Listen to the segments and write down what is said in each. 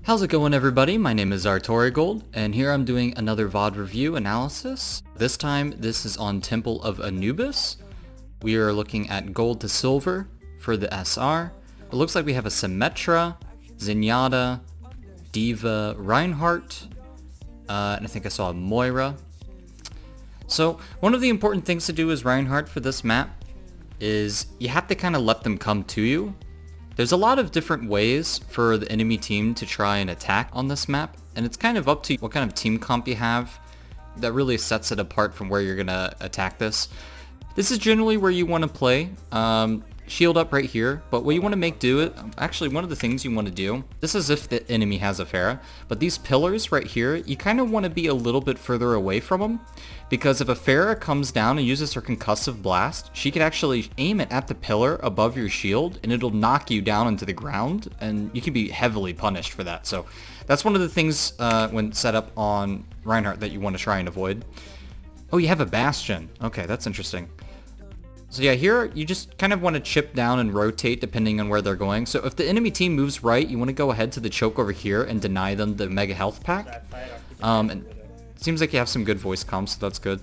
How's it going, everybody? My name is Gold, and here I'm doing another VOD review analysis. This time, this is on Temple of Anubis. We are looking at gold to silver for the SR. It looks like we have a Symmetra, Zenyatta, D.Va, Reinhardt, and I think I saw a Moira. So one of the important things to do as Reinhardt for this map is you have to kind of let them come to you. There's a lot of different ways for the enemy team to try and attack on this map, and it's kind of up to you what kind of team comp you have that really sets it apart from where you're going to attack this. This is generally where you want to play. Shield up right here, but what you want to make do it, actually one of the things you want to do, this is if the enemy has a Pharah, but these pillars right here, you kind of want to be a little bit further away from them, because if a Pharah comes down and uses her concussive blast, she can actually aim it at the pillar above your shield, and it'll knock you down into the ground, and you can be heavily punished for that. So that's one of the things when set up on Reinhardt that you want to try and avoid. Oh, you have a Bastion. Okay, that's interesting. So yeah, here you just kind of want to chip down and rotate depending on where they're going. So if the enemy team moves right, you want to go ahead to the choke over here and deny them the mega health pack. And it seems like you have some good voice comms, so that's good.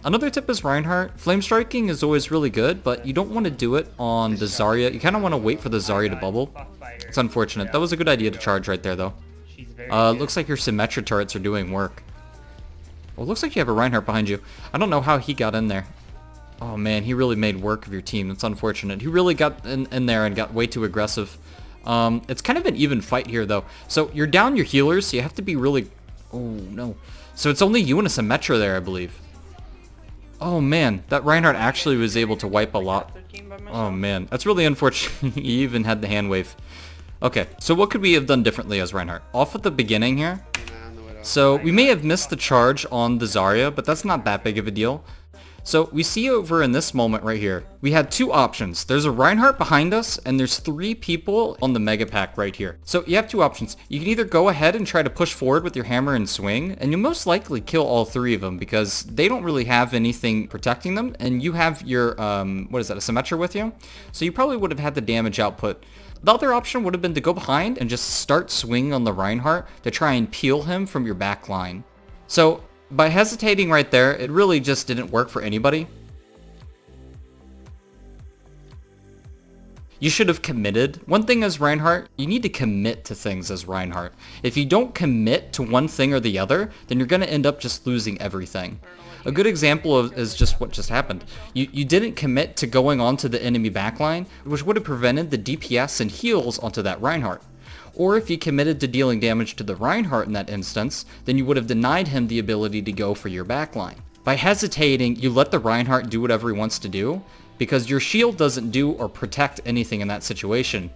Another tip is Reinhardt. Flame striking is always really good, but you don't want to do it on the Zarya. You kind of want to wait for the Zarya to bubble. It's unfortunate. That was a good idea to charge right there, though. Looks like your Symmetra turrets are doing work. Well, it looks like you have a Reinhardt behind you. I don't know how he got in there. Oh man, he really made work of your team. That's unfortunate. He really got in there and got way too aggressive. It's kind of an even fight here, though. So you're down your healers, so you have to be really... Oh, no. So it's only you and a Symmetra there, I believe. Oh man, that Reinhardt actually was able to wipe a lot. Oh man, that's really unfortunate. He even had the hand wave. Okay, so what could we have done differently as Reinhardt? Off at the beginning here. So we may have missed the charge on the Zarya, but that's not that big of a deal. So we see over in this moment right here, we had two options. There's a Reinhardt behind us, and there's three people on the mega pack right here. So you have two options. You can either go ahead and try to push forward with your hammer and swing, and you'll most likely kill all three of them because they don't really have anything protecting them, and you have your, what is that, a Symmetra with you? So you probably would have had the damage output. The other option would have been to go behind and just start swinging on the Reinhardt to try and peel him from your back line. So by hesitating right there, it really just didn't work for anybody. You should have committed. One thing as Reinhardt, you need to commit to things as Reinhardt. If you don't commit to one thing or the other, then you're going to end up just losing everything. A good example is just what just happened. You didn't commit to going onto the enemy backline, which would have prevented the DPS and heals onto that Reinhardt. Or if you committed to dealing damage to the Reinhardt in that instance, then you would have denied him the ability to go for your backline. By hesitating, you let the Reinhardt do whatever he wants to do, because your shield doesn't do or protect anything in that situation.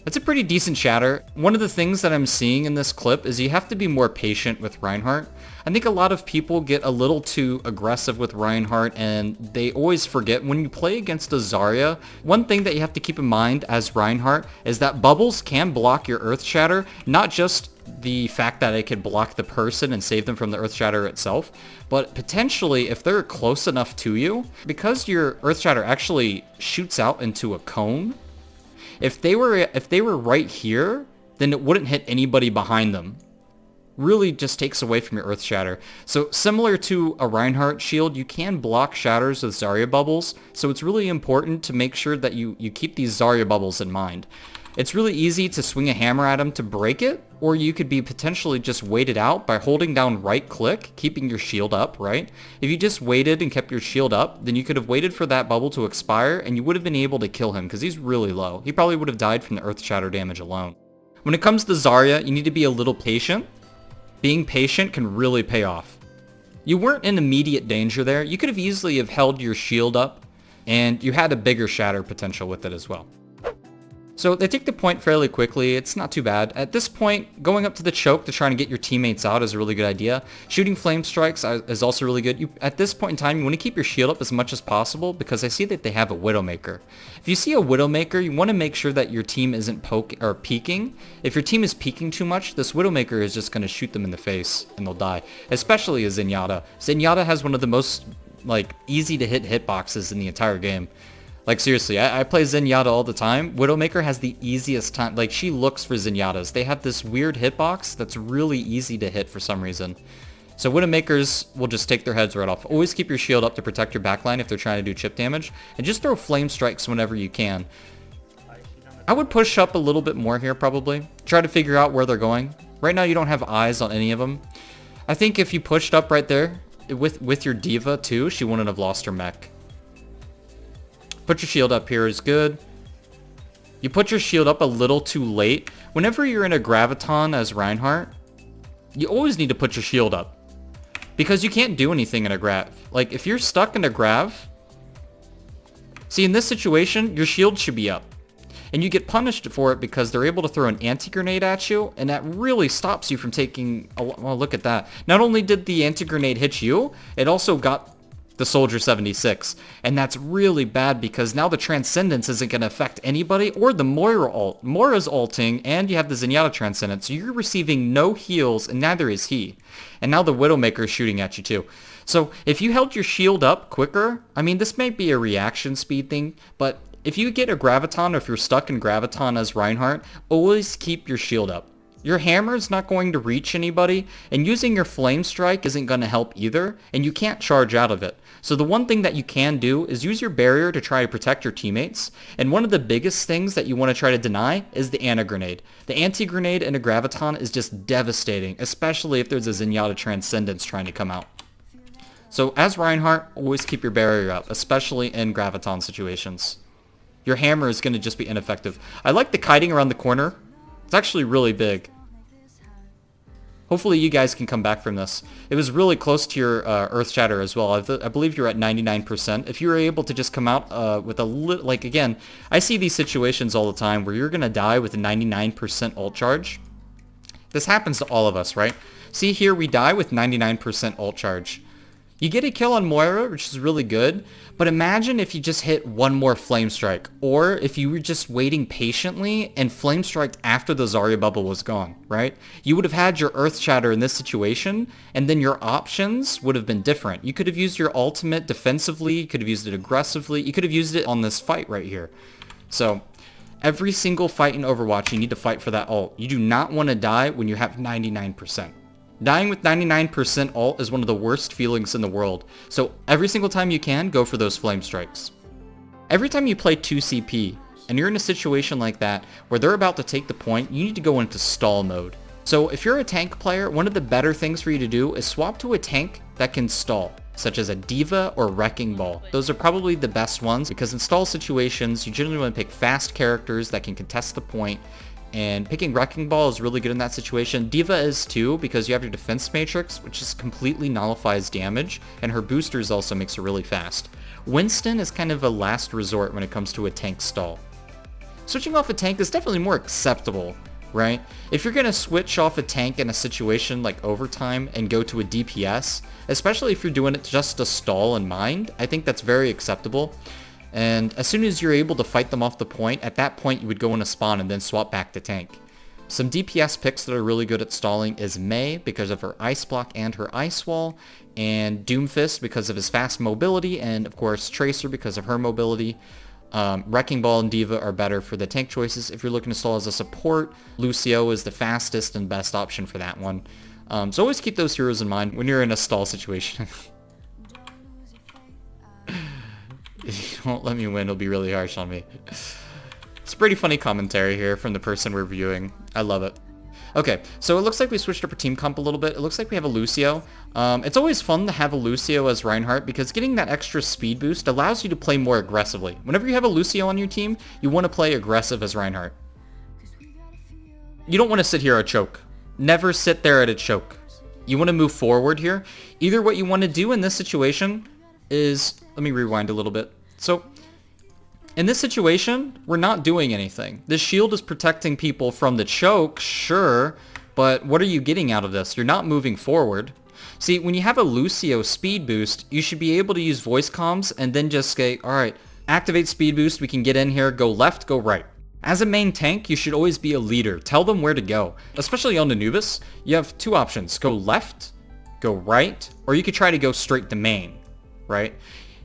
It's a pretty decent Shatter. One of the things that I'm seeing in this clip is you have to be more patient with Reinhardt. I think a lot of people get a little too aggressive with Reinhardt, and they always forget when you play against a Zarya, one thing that you have to keep in mind as Reinhardt is that bubbles can block your Earth Shatter, not just the fact that it could block the person and save them from the Earth Shatter itself, but potentially if they're close enough to you, because your Earth Shatter actually shoots out into a cone, if they were right here, then it wouldn't hit anybody behind them. Really just takes away from your Earth Shatter. So similar to a Reinhardt shield, you can block shatters with Zarya bubbles, so it's really important to make sure that you keep these Zarya bubbles in mind. It's really easy to swing a hammer at them to break it, or you could be potentially just waited out by holding down right click, keeping your shield up, right? If you just waited and kept your shield up, then you could have waited for that bubble to expire, and you would have been able to kill him, because he's really low. He probably would have died from the Earth Shatter damage alone. When it comes to Zarya, you need to be a little patient. Being patient can really pay off. You weren't in immediate danger there. You could have easily have held your shield up, and you had a bigger shatter potential with it as well. So they take the point fairly quickly. It's not too bad. At this point, going up to the choke to try and get your teammates out is a really good idea. Shooting flame strikes is also really good. At this point in time, you want to keep your shield up as much as possible because I see that they have a Widowmaker. If you see a Widowmaker, you want to make sure that your team isn't peeking. If your team is peeking too much, this Widowmaker is just going to shoot them in the face and they'll die. Especially a Zenyatta. Zenyatta has one of the most like easy to hit hitboxes in the entire game. Like seriously, I play Zenyatta all the time. Widowmaker has the easiest time. Like she looks for Zenyatas. They have this weird hitbox that's really easy to hit for some reason. So Widowmakers will just take their heads right off. Always keep your shield up to protect your backline if they're trying to do chip damage. And just throw flame strikes whenever you can. I would push up a little bit more here probably. Try to figure out where they're going. Right now you don't have eyes on any of them. I think if you pushed up right there with your D.Va too, she wouldn't have lost her mech. Put your shield up here is good. You put your shield up a little too late. Whenever you're in a graviton as Reinhardt, you always need to put your shield up. Because you can't do anything in a grav. Like, if you're stuck in a grav... See, in this situation, your shield should be up. And you get punished for it because they're able to throw an anti-grenade at you, and that really stops you from taking... Well, look at that. Not only did the anti-grenade hit you, it also got the Soldier 76. And that's really bad because now the Transcendence isn't going to affect anybody, or the Moira ult. Moira's ulting, and you have the Zenyatta Transcendence, so you're receiving no heals, and neither is he. And now the Widowmaker is shooting at you too. So if you held your shield up quicker, I mean, this might be a reaction speed thing, but if you get a graviton, or if you're stuck in graviton as Reinhardt, always keep your shield up. Your hammer is not going to reach anybody, and using your flame strike isn't going to help either, and you can't charge out of it. So the one thing that you can do is use your barrier to try to protect your teammates, and one of the biggest things that you want to try to deny is the anti-grenade. The anti-grenade in a graviton is just devastating, especially if there's a Zenyatta Transcendence trying to come out. So as Reinhardt, always keep your barrier up, especially in graviton situations. Your hammer is going to just be ineffective. I like the kiting around the corner. It's actually really big. Hopefully you guys can come back from this. It was really close to your Earth Shatter as well. I believe you're at 99%. If you were able to just come out with a little... Like, again, I see these situations all the time where you're going to die with a 99% ult charge. This happens to all of us, right? See here, we die with 99% ult charge. You get a kill on Moira, which is really good, but imagine if you just hit one more Flame Strike, or if you were just waiting patiently and Flame Strike after the Zarya bubble was gone, right? You would have had your Earth Shatter in this situation, and then your options would have been different. You could have used your ultimate defensively, you could have used it aggressively, you could have used it on this fight right here. So, every single fight in Overwatch, you need to fight for that ult. You do not want to die when you have 99%. Dying with 99% ult is one of the worst feelings in the world, so every single time you can, go for those flame strikes. Every time you play 2CP, and you're in a situation like that, where they're about to take the point, you need to go into stall mode. So if you're a tank player, one of the better things for you to do is swap to a tank that can stall, such as a D.Va or Wrecking Ball. Those are probably the best ones, because in stall situations, you generally want to pick fast characters that can contest the point, and picking Wrecking Ball is really good in that situation. D.Va is too, because you have your defense matrix, which just completely nullifies damage, and her boosters also makes her really fast. Winston is kind of a last resort when it comes to a tank stall. Switching off a tank is definitely more acceptable, right? If you're going to switch off a tank in a situation like overtime and go to a DPS, especially if you're doing it just to stall in mind, I think that's very acceptable. And as soon as you're able to fight them off the point, at that point you would go in a spawn and then swap back to tank. Some DPS picks that are really good at stalling is Mei because of her ice block and her ice wall, and Doomfist because of his fast mobility, and of course Tracer because of her mobility. Wrecking Ball and D.Va are better for the tank choices. If you're looking to stall as a support, Lucio is the fastest and best option for that one. So always keep those heroes in mind when you're in a stall situation. If you won't let me win, it'll be really harsh on me. It's a pretty funny commentary here from the person we're viewing. I love it. Okay, so it looks like we switched up our team comp a little bit. It looks like we have a Lucio. It's always fun to have a Lucio as Reinhardt because getting that extra speed boost allows you to play more aggressively. Whenever you have a Lucio on your team, you want to play aggressive as Reinhardt. You don't want to sit here at choke. Never sit there at a choke. You want to move forward here. Either what you want to do in this situation is... Let me rewind a little bit. So, in this situation, we're not doing anything. This shield is protecting people from the choke, sure, but what are you getting out of this? You're not moving forward. See, when you have a Lucio speed boost, you should be able to use voice comms and then just say, alright, activate speed boost, we can get in here, go left, go right. As a main tank, you should always be a leader. Tell them where to go. Especially on Anubis, you have two options. Go left, go right, or you could try to go straight to main. right?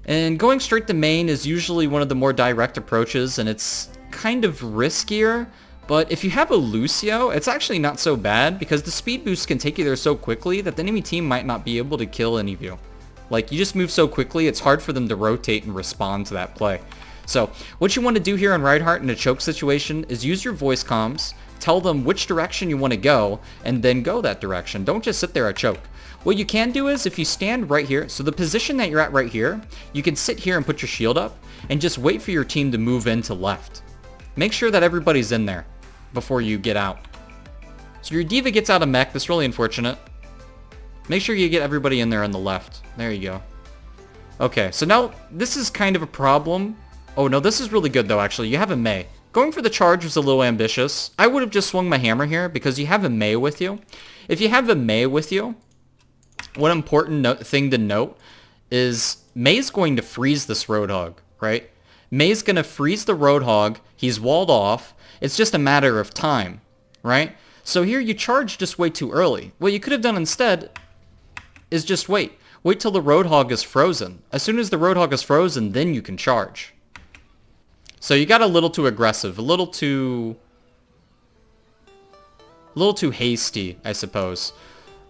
And going straight to main is usually one of the more direct approaches, and it's kind of riskier. But if you have a Lucio, it's actually not so bad, because the speed boost can take you there so quickly that the enemy team might not be able to kill any of you. Like, you just move so quickly, it's hard for them to rotate and respond to that play. So, what you want to do here on Reinhardt in a choke situation is use your voice comms, tell them which direction you want to go, and then go that direction. Don't just sit there at choke. What you can do is, if you stand right here, so the position that you're at right here, you can sit here and put your shield up, and just wait for your team to move into left. Make sure that everybody's in there before you get out. So your D.Va gets out of mech. That's really unfortunate. Make sure you get everybody in there on the left. There you go. Okay, so now this is kind of a problem. Oh no, this is really good though, actually. You have a Mei. Going for the charge was a little ambitious. I would have just swung my hammer here because you have a Mei with you. If you have a Mei with you, one important thing to note is Mei's going to freeze this Roadhog, right? Mei's going to freeze the Roadhog. He's walled off. It's just a matter of time, right? So here you charge just way too early. What you could have done instead is just wait. Wait till the Roadhog is frozen. As soon as the Roadhog is frozen, then you can charge. So you got a little too aggressive, a little too hasty, I suppose.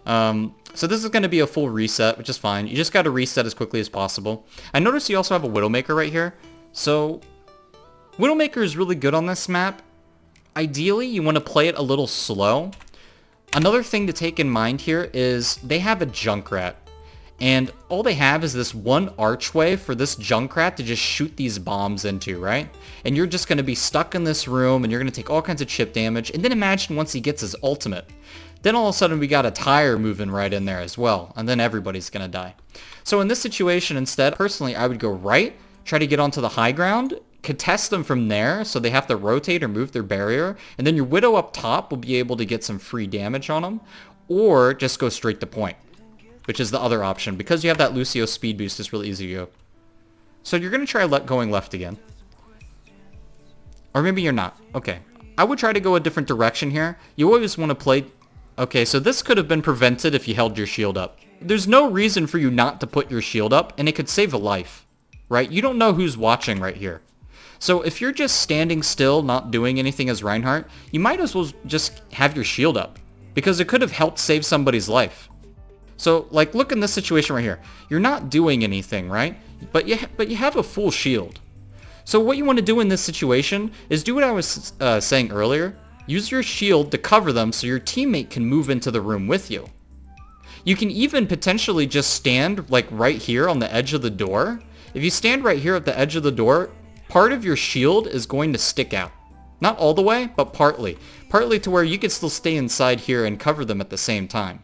So this is going to be a full reset, which is fine. You just got to reset as quickly as possible. I noticed you also have a Widowmaker right here. So Widowmaker is really good on this map. Ideally, you want to play it a little slow. Another thing to take in mind here is they have a Junkrat. And all they have is this one archway for this Junkrat to just shoot these bombs into, right? And you're just going to be stuck in this room, and you're going to take all kinds of chip damage. And then imagine once he gets his ultimate. Then all of a sudden we got a tire moving right in there as well. And then everybody's going to die. So in this situation instead, personally, I would go right, try to get onto the high ground, contest them from there, so they have to rotate or move their barrier, and then your Widow up top will be able to get some free damage on them, or just go straight to point, which is the other option. Because you have that Lucio speed boost, it's really easy to go. So you're going to try going left again. Or maybe you're not. Okay. I would try to go a different direction here. You always want to play... Okay, so this could have been prevented if you held your shield up. There's no reason for you not to put your shield up, and it could save a life, right? You don't know who's watching right here. So if you're just standing still, not doing anything as Reinhardt, you might as well just have your shield up, because it could have helped save somebody's life. So, like, look in this situation right here. You're not doing anything, right? But you have a full shield. So what you want to do in this situation is do what I was saying earlier. Use your shield to cover them so your teammate can move into the room with you. You can even potentially just stand, like, right here on the edge of the door. If you stand right here at the edge of the door, part of your shield is going to stick out. Not all the way, but partly. Partly to where you can still stay inside here and cover them at the same time.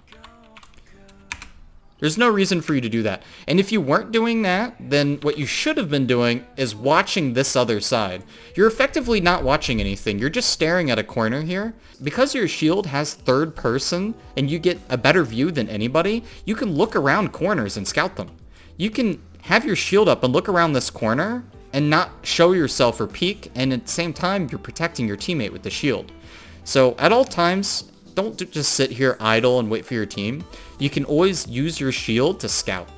There's no reason for you to do that. And if you weren't doing that, then what you should have been doing is watching this other side. You're effectively not watching anything. You're just staring at a corner here. Because your shield has third person and you get a better view than anybody, you can look around corners and scout them. You can have your shield up and look around this corner and not show yourself or peek, and at the same time, you're protecting your teammate with the shield. So at all times, don't just sit here idle and wait for your team. You can always use your shield to scout.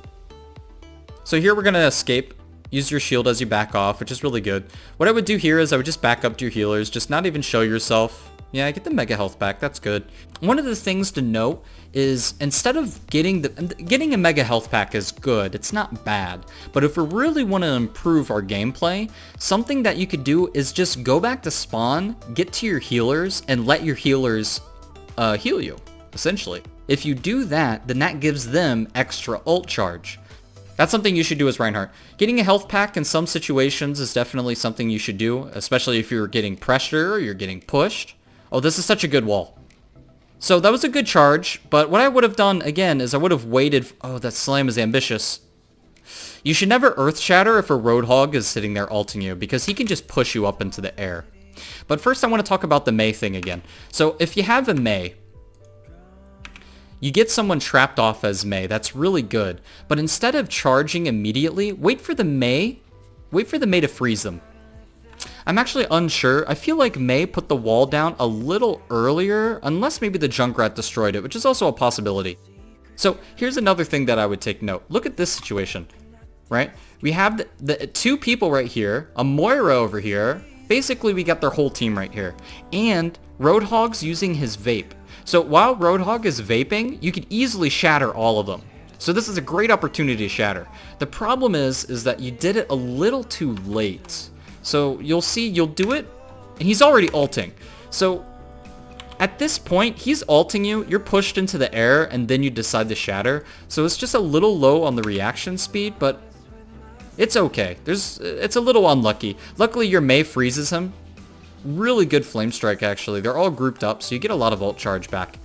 So here we're going to escape. Use your shield as you back off, which is really good. What I would do here is I would just back up to your healers, just not even show yourself. Yeah, get the mega health back, that's good. One of the things to note is instead of getting a mega health pack is good, it's not bad. But if we really want to improve our gameplay, something that you could do is just go back to spawn, get to your healers, and let your healers heal you, essentially. If you do that, then that gives them extra ult charge. That's something you should do as Reinhardt. Getting a health pack in some situations is definitely something you should do, especially if you're getting pressure or you're getting pushed. Oh, this is such a good wall. So that was a good charge, but what I would have done, again, is I would have waited... Oh, that slam is ambitious. You should never earth shatter if a Roadhog is sitting there ulting you, because he can just push you up into the air. But first I want to talk about the Mei thing again. So if you have a Mei, you get someone trapped off as Mei, that's really good. But instead of charging immediately, wait for the Mei to freeze them. I'm actually unsure. I feel like Mei put the wall down a little earlier, unless maybe the Junkrat destroyed it, which is also a possibility. So here's another thing that I would take note. Look at this situation. right? We have the two people right here, a Moira over here. Basically, we got their whole team right here. And Roadhog's using his vape. So while Roadhog is vaping, you could easily shatter all of them. So this is a great opportunity to shatter. The problem is that you did it a little too late. So you'll see, you'll do it, and he's already ulting. So at this point, he's ulting you, you're pushed into the air, and then you decide to shatter. So it's just a little low on the reaction speed, but it's okay. It's a little unlucky. Luckily, your Mei freezes him. Really good flame strike, actually. They're all grouped up, so you get a lot of ult charge back.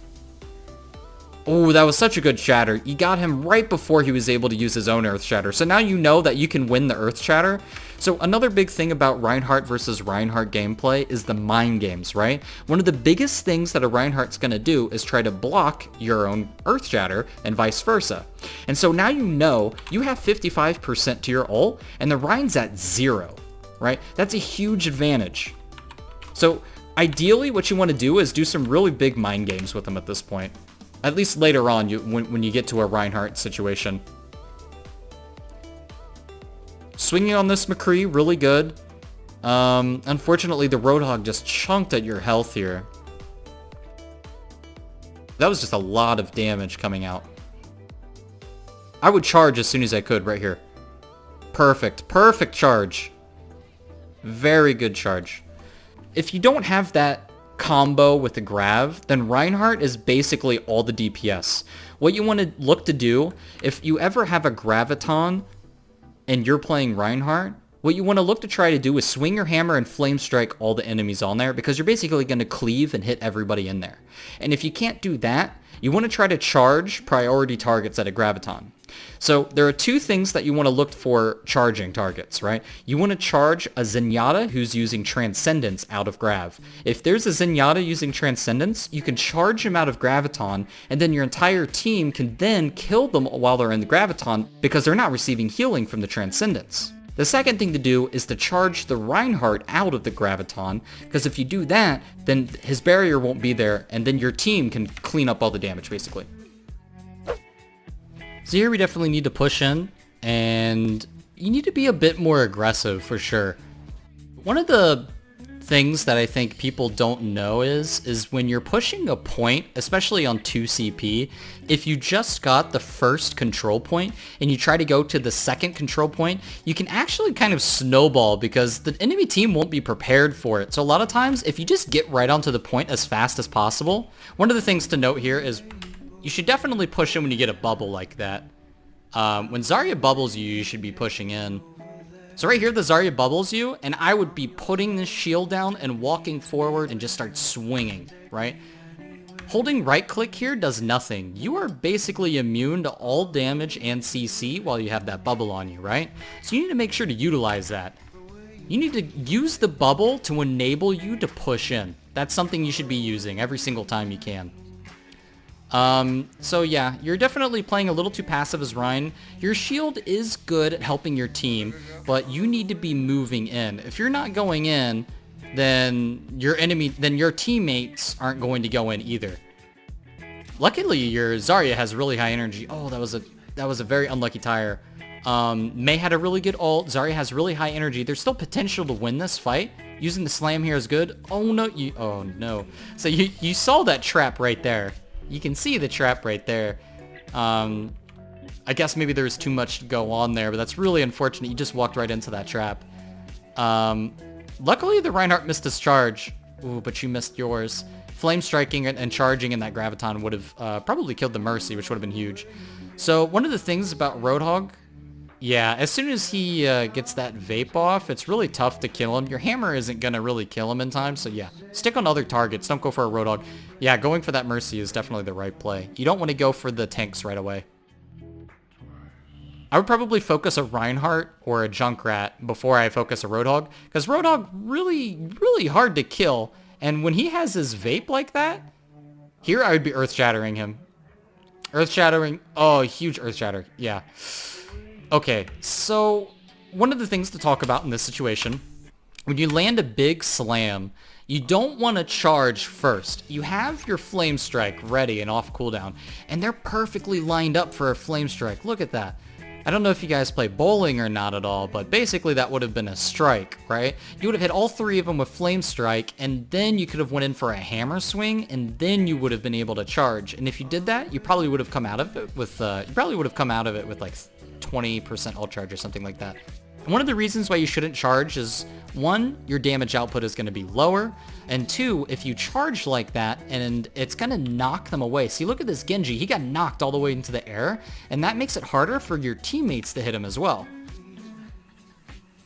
Oh, that was such a good shatter. You got him right before he was able to use his own Earth Shatter. So now you know that you can win the Earth Shatter. So another big thing about Reinhardt versus Reinhardt gameplay is the mind games, right? One of the biggest things that a Reinhardt's going to do is try to block your own Earth Shatter and vice versa. And so now you know you have 55% to your ult and the Rein's at 0, right? That's a huge advantage. So ideally what you want to do is do some really big mind games with him at this point. At least later on, when you get to a Reinhardt situation. Swinging on this McCree, really good. Unfortunately, the Roadhog just chunked at your health here. That was just a lot of damage coming out. I would charge as soon as I could right here. Perfect. Perfect charge. Very good charge. If you don't have that combo with the grav, then Reinhardt is basically all the DPS. What you want to look to do, if you ever have a graviton and you're playing Reinhardt, what you want to look to try to do is swing your hammer and flame strike all the enemies on there, because you're basically going to cleave and hit everybody in there. And if you can't do that, you want to try to charge priority targets at a graviton. So there are two things that you want to look for charging targets, right? You want to charge a Zenyatta who's using Transcendence out of Grav. If there's a Zenyatta using Transcendence, you can charge him out of Graviton, and then your entire team can then kill them while they're in the Graviton because they're not receiving healing from the Transcendence. The second thing to do is to charge the Reinhardt out of the Graviton, because if you do that, then his barrier won't be there, and then your team can clean up all the damage, basically. So here we definitely need to push in, and you need to be a bit more aggressive for sure. One of the things that I think people don't know is when you're pushing a point, especially on 2CP, if you just got the first control point and you try to go to the second control point, you can actually kind of snowball because the enemy team won't be prepared for it. So a lot of times, if you just get right onto the point as fast as possible, one of the things to note here is you should definitely push in when you get a bubble like that. When Zarya bubbles you, you should be pushing in. So right here, the Zarya bubbles you, and I would be putting this shield down and walking forward and just start swinging, right? Holding right click here does nothing. You are basically immune to all damage and CC while you have that bubble on you, right? So you need to make sure to utilize that. You need to use the bubble to enable you to push in. That's something you should be using every single time you can. So yeah, you're definitely playing a little too passive as Rein. Your shield is good at helping your team, but you need to be moving in. If you're not going in, then your teammates aren't going to go in either. Luckily, your Zarya has really high energy. Oh, that was a very unlucky tire. Mei had a really good ult. Zarya has really high energy. There's still potential to win this fight. Using the slam here is good. Oh no. So you saw that trap right there. You can see the trap right there. I guess maybe there's too much to go on there, but that's really unfortunate. You just walked right into that trap. Luckily, the Reinhardt missed his charge. Ooh, but you missed yours. Flame striking and charging in that Graviton would have probably killed the Mercy, which would have been huge. So one of the things about Roadhog, yeah, as soon as he gets that vape off, it's really tough to kill him. Your hammer isn't going to really kill him in time, so yeah. Stick on other targets. Don't go for a Roadhog. Yeah, going for that Mercy is definitely the right play. You don't want to go for the tanks right away. I would probably focus a Reinhardt or a Junkrat before I focus a Roadhog, because Roadhog really hard to kill, and when he has his vape like that, here I would be Earth Shattering him. Earth Shattering, oh, huge Earth Shatter, yeah. Okay, so one of the things to talk about in this situation, when you land a big slam, you don't want to charge first. You have your Flame Strike ready and off cooldown, and they're perfectly lined up for a Flame Strike. Look at that. I don't know if you guys play bowling or not at all, but basically that would have been a strike, right? You would have hit all 3 of them with flame strike, and then you could have went in for a hammer swing, and then you would have been able to charge. And if you did that, you probably would have come out of it with like 20% ult charge or something like that. And one of the reasons why you shouldn't charge is, 1, your damage output is going to be lower, and 2, if you charge like that, and it's going to knock them away. See, look at this Genji. He got knocked all the way into the air, and that makes it harder for your teammates to hit him as well.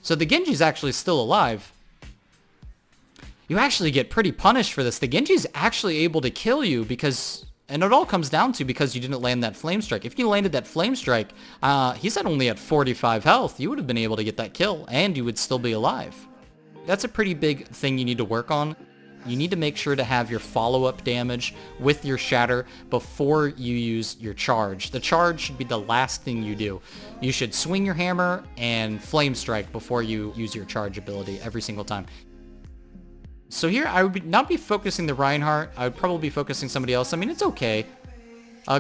So the Genji's actually still alive. You actually get pretty punished for this. The Genji's actually able to kill you because... And it all comes down to because you didn't land that flame strike. If you landed that flame strike, he's only at 45 health. You would have been able to get that kill, and you would still be alive. That's a pretty big thing you need to work on. You need to make sure to have your follow-up damage with your Shatter before you use your charge. The charge should be the last thing you do. You should swing your hammer and flame strike before you use your charge ability every single time. So here, I would not be focusing the Reinhardt. I would probably be focusing somebody else. I mean, it's okay.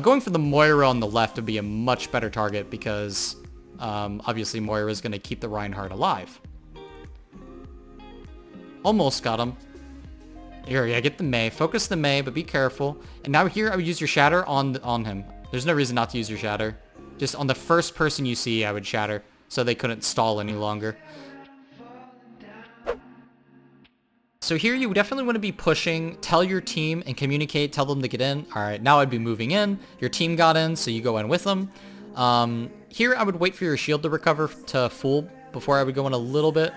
Going for the Moira on the left would be a much better target because obviously Moira is going to keep the Reinhardt alive. Almost got him. Here, yeah, get the Mei. Focus the Mei, but be careful. And now here, I would use your Shatter on him. There's no reason not to use your Shatter. Just on the first person you see, I would Shatter so they couldn't stall any longer. So here you definitely want to be pushing, tell your team and communicate, tell them to get in. All right, now I'd be moving in. Your team got in, so you go in with them. Here I would wait for your shield to recover to full before I would go in a little bit.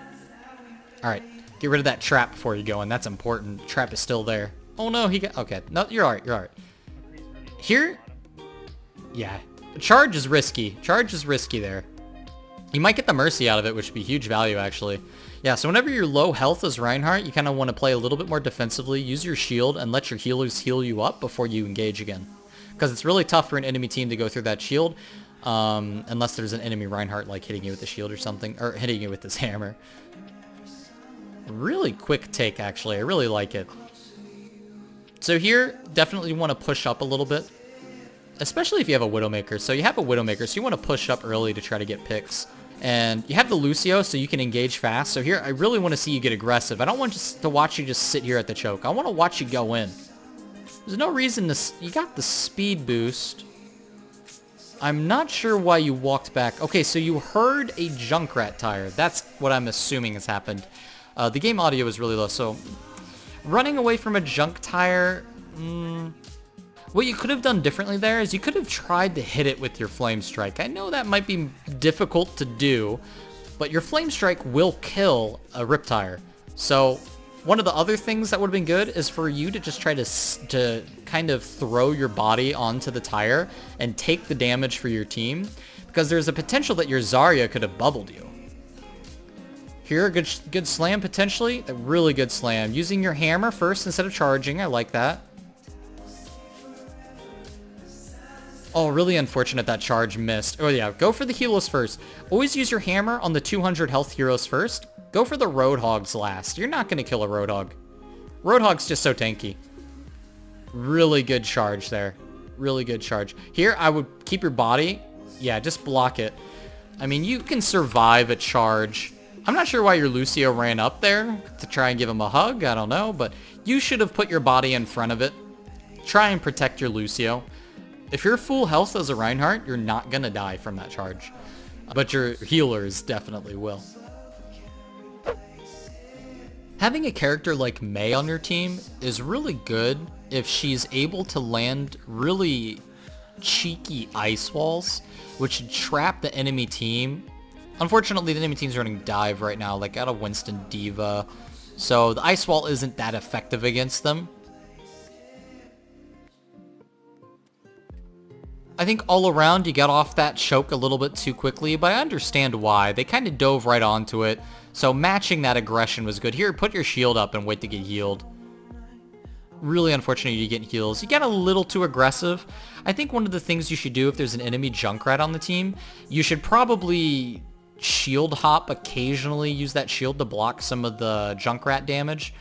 All right, get rid of that trap before you go in. That's important. Trap is still there. Oh no, he got, okay. No, you're all right, you're all right. Here, yeah, charge is risky. Charge is risky there. You might get the Mercy out of it, which would be huge value actually. Yeah, so whenever you're low health as Reinhardt, you kind of want to play a little bit more defensively, use your shield, and let your healers heal you up before you engage again. Because it's really tough for an enemy team to go through that shield, unless there's an enemy Reinhardt like hitting you with the shield or something, or hitting you with this hammer. Really quick take, actually. I really like it. So here, definitely want to push up a little bit, especially if you have a Widowmaker. So you have a Widowmaker, so you want to push up early to try to get picks. And you have the Lucio, so you can engage fast. So here, I really want to see you get aggressive. I don't want just to watch you just sit here at the choke. I want to watch you go in. There's no reason to... You got the speed boost. I'm not sure why you walked back. Okay, so you heard a Junkrat tire. That's what I'm assuming has happened. The game audio is really low, so... Running away from a junk tire... What you could have done differently there is you could have tried to hit it with your Flame Strike. I know that might be difficult to do, but your Flame Strike will kill a Riptire. So one of the other things that would have been good is for you to just try to kind of throw your body onto the tire and take the damage for your team, because there's a potential that your Zarya could have bubbled you. Here, a good slam potentially, a really good slam. Using your hammer first instead of charging, I like that. Oh, really unfortunate that charge missed. Oh yeah, go for the healers first. Always use your hammer on the 200 health heroes first. Go for the Roadhogs last. You're not going to kill a Roadhog. Roadhog's just so tanky. Really good charge there. Really good charge. Here, I would keep your body. Yeah, just block it. I mean, you can survive a charge. I'm not sure why your Lucio ran up there to try and give him a hug. I don't know, but you should have put your body in front of it. Try and protect your Lucio. If you're full health as a Reinhardt, you're not going to die from that charge. But your healers definitely will. Having a character like Mei on your team is really good if she's able to land really cheeky ice walls, which should trap the enemy team. Unfortunately, the enemy team's running dive right now, like out of Winston D.Va. So the ice wall isn't that effective against them. I think all around you got off that choke a little bit too quickly, but I understand why. They kind of dove right onto it, so matching that aggression was good. Here, put your shield up and wait to get healed. Really unfortunate you get heals. You get a little too aggressive. I think one of the things you should do if there's an enemy Junkrat on the team, you should probably shield hop occasionally. Use that shield to block some of the Junkrat damage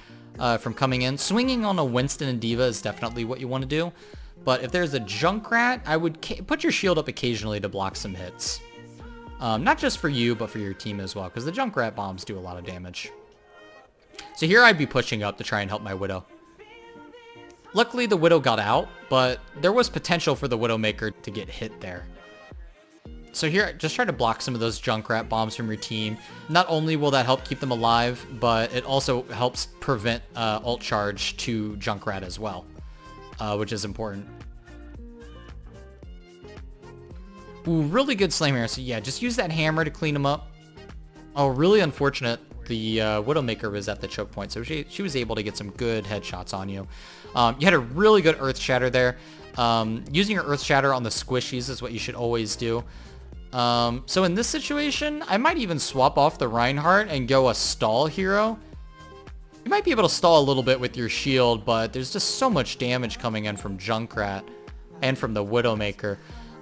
from coming in. Swinging on a Winston and D.Va is definitely what you want to do. But if there's a Junkrat, I would put your shield up occasionally to block some hits. Not just for you, but for your team as well, because the Junkrat bombs do a lot of damage. So here I'd be pushing up to try and help my Widow. Luckily, the Widow got out, but there was potential for the Widowmaker to get hit there. So here, just try to block some of those Junkrat bombs from your team. Not only will that help keep them alive, but it also helps prevent ult charge to Junkrat as well, which is important. Ooh, really good slam here. So yeah, just use that hammer to clean them up. Oh, really unfortunate. The Widowmaker was at the choke point, so she was able to get some good headshots on you. You had a really good Earth Shatter there. Using your Earth Shatter on the squishies is what you should always do. So in this situation, I might even swap off the Reinhardt and go a stall hero. You might be able to stall a little bit with your shield, but there's just so much damage coming in from Junkrat and from the Widowmaker.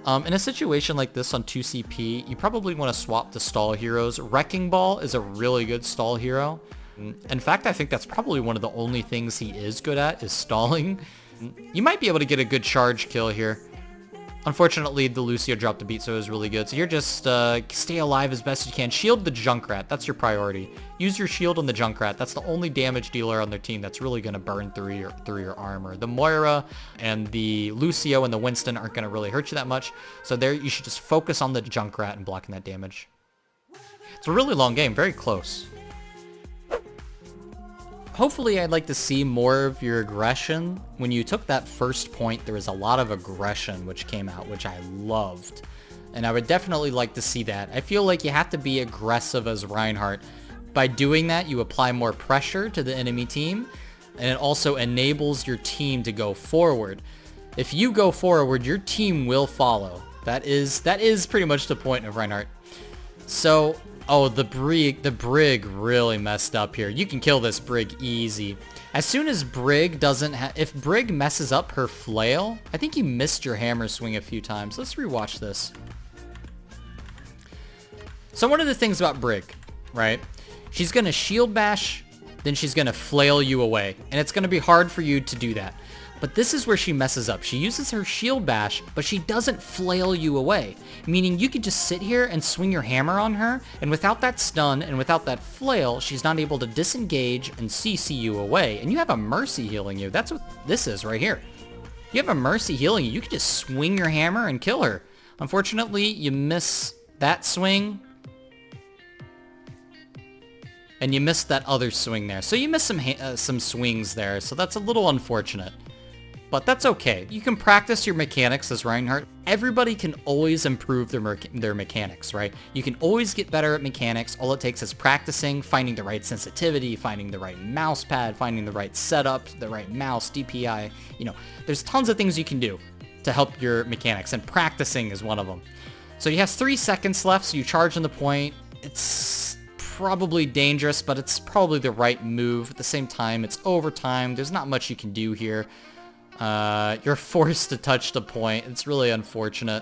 In a situation like this on 2 CP, you probably want to swap the stall heroes. Wrecking Ball is a really good stall hero. In fact, I think that's probably one of the only things he is good at, is stalling. You might be able to get a good charge kill here. Unfortunately, the Lucio dropped a beat, so it was really good. So you're just stay alive as best you can. Shield the Junkrat. That's your priority. Use your shield on the Junkrat. That's the only damage dealer on their team that's really going to burn through your armor. The Moira and the Lucio and the Winston aren't going to really hurt you that much. So there, you should just focus on the Junkrat and blocking that damage. It's a really long game. Very close. Hopefully, I'd like to see more of your aggression. When you took that first point, there was a lot of aggression which came out, which I loved. And I would definitely like to see that. I feel like you have to be aggressive as Reinhardt. By doing that, you apply more pressure to the enemy team, and it also enables your team to go forward. If you go forward, your team will follow. That is pretty much the point of Reinhardt. So, oh, the Brig really messed up here. You can kill this Brig easy. As soon as Brig if Brig messes up her flail, I think you missed your hammer swing a few times. Let's rewatch this. So one of the things about Brig, right? She's gonna shield bash, then she's gonna flail you away. And it's gonna be hard for you to do that. But this is where she messes up. She uses her shield bash, but she doesn't flail you away. Meaning you could just sit here and swing your hammer on her, and without that stun and without that flail, she's not able to disengage and CC you away. And you have a Mercy healing you. That's what this is right here. You have a Mercy healing you. You can just swing your hammer and kill her. Unfortunately, you miss that swing. And you missed that other swing there. So you missed some swings there. So that's a little unfortunate. But that's okay. You can practice your mechanics as Reinhardt. Everybody can always improve their mechanics, right? You can always get better at mechanics. All it takes is practicing, finding the right sensitivity, finding the right mouse pad, finding the right setup, the right mouse, DPI. You know, there's tons of things you can do to help your mechanics, and practicing is one of them. So you have 3 seconds left, so you charge on the point. It's probably dangerous, but it's probably the right move. At the same time, it's overtime. There's not much you can do here. You're forced to touch the point. It's really unfortunate.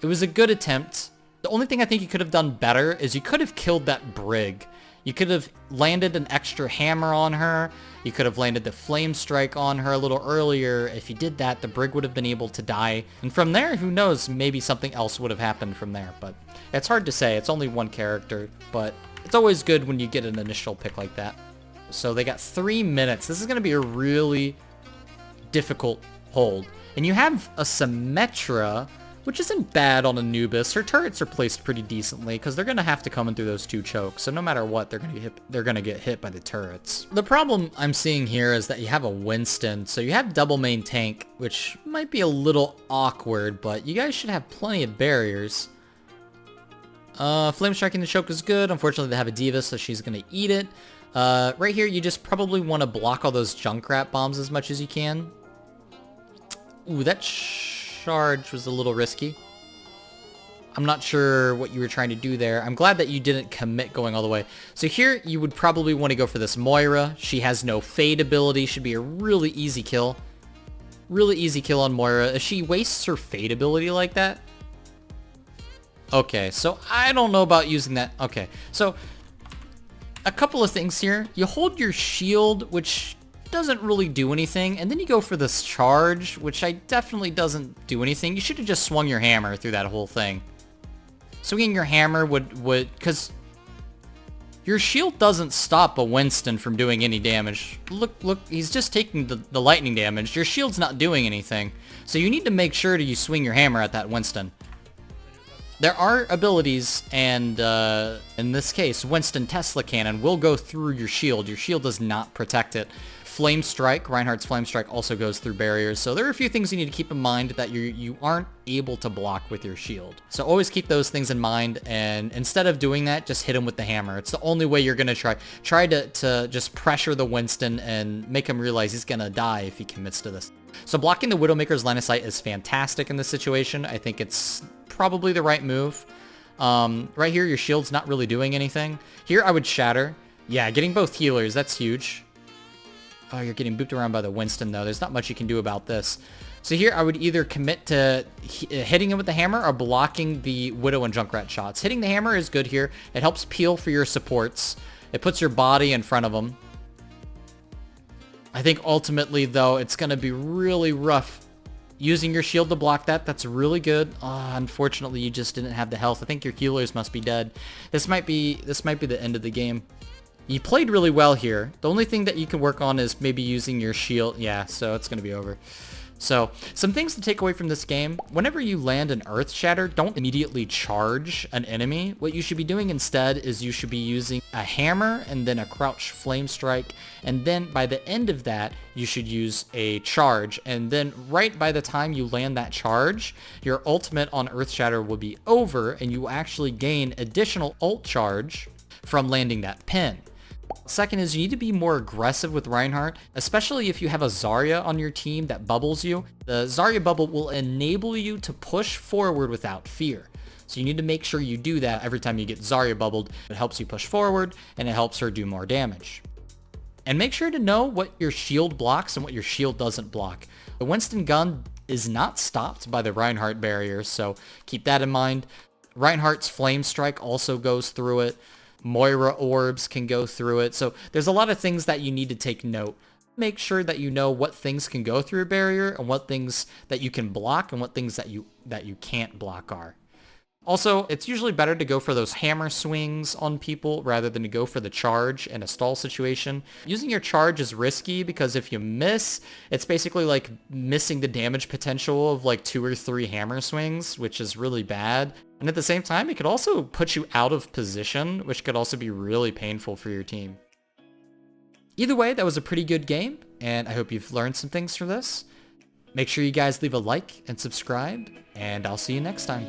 It was a good attempt. The only thing I think you could have done better is you could have killed that Brig. You could have landed an extra hammer on her. You could have landed the flame strike on her a little earlier. If you did that, the Brig would have been able to die. And from there, who knows, maybe something else would have happened from there. But it's hard to say. It's only one character, but it's always good when you get an initial pick like that. So they got 3 minutes. This is going to be a really difficult hold. And you have a Symmetra, which isn't bad on Anubis. Her turrets are placed pretty decently because they're going to have to come in through those 2 chokes. So no matter what, they're going to get hit by the turrets. The problem I'm seeing here is that you have a Winston. So you have double main tank, which might be a little awkward, but you guys should have plenty of barriers. Flame striking the choke is good. Unfortunately, they have a D.Va, so she's going to eat it. Right here, you just probably want to block all those Junkrat bombs as much as you can. Ooh, that charge was a little risky. I'm not sure what you were trying to do there. I'm glad that you didn't commit going all the way. So here, you would probably want to go for this Moira. She has no fade ability. Should be a really easy kill. Really easy kill on Moira. If she wastes her fade ability like that. Okay, so I don't know about using that. Okay, so a couple of things here. You hold your shield, which doesn't really do anything, and then you go for this charge, which definitely doesn't do anything. You should have just swung your hammer through that whole thing. Swinging your hammer would, because your shield doesn't stop a Winston from doing any damage. Look, he's just taking the lightning damage. Your shield's not doing anything. So you need to make sure that you swing your hammer at that Winston. There are abilities, and in this case, Winston Tesla Cannon will go through your shield. Your shield does not protect it. Flame Strike, Reinhardt's Flame Strike also goes through barriers. So there are a few things you need to keep in mind that you aren't able to block with your shield. So always keep those things in mind, and instead of doing that, just hit him with the hammer. It's the only way you're going to try to just pressure the Winston and make him realize he's going to die if he commits to this. So blocking the Widowmaker's line of sight is fantastic in this situation. I think it's probably the right move. Right here, your shield's not really doing anything. Here, I would Shatter. Yeah, getting both healers, that's huge. Oh, you're getting booped around by the Winston, though. There's not much you can do about this. So here, I would either commit to hitting him with the hammer or blocking the Widow and Junkrat shots. Hitting the hammer is good here. It helps peel for your supports. It puts your body in front of them. I think ultimately, though, it's going to be really rough using your shield to block that. That's really good. Unfortunately, you just didn't have the health. I think your healers must be dead. This might be the end of the game. You played really well here. The only thing that you can work on is maybe using your shield. Yeah, so it's going to be over. So, some things to take away from this game. Whenever you land an Earth Shatter, don't immediately charge an enemy. What you should be doing instead is you should be using a hammer and then a crouch flame strike. And then by the end of that, you should use a charge. And then right by the time you land that charge, your ultimate on Earth Shatter will be over, and you will actually gain additional ult charge from landing that pin. Second is you need to be more aggressive with Reinhardt, especially if you have a Zarya on your team that bubbles you. The Zarya bubble will enable you to push forward without fear. So you need to make sure you do that every time you get Zarya bubbled. It helps you push forward, and it helps her do more damage. And make sure to know what your shield blocks and what your shield doesn't block. The Winston gun is not stopped by the Reinhardt barrier, so keep that in mind. Reinhardt's Flame Strike also goes through it. Moira orbs can go through it. So there's a lot of things that you need to take note. Make sure that you know what things can go through a barrier and what things that you can block and what things that you can't block are. Also, it's usually better to go for those hammer swings on people rather than to go for the charge in a stall situation. Using your charge is risky because if you miss, it's basically like missing the damage potential of like 2 or 3 hammer swings, which is really bad. And at the same time, it could also put you out of position, which could also be really painful for your team. Either way, that was a pretty good game, and I hope you've learned some things from this. Make sure you guys leave a like and subscribe, and I'll see you next time.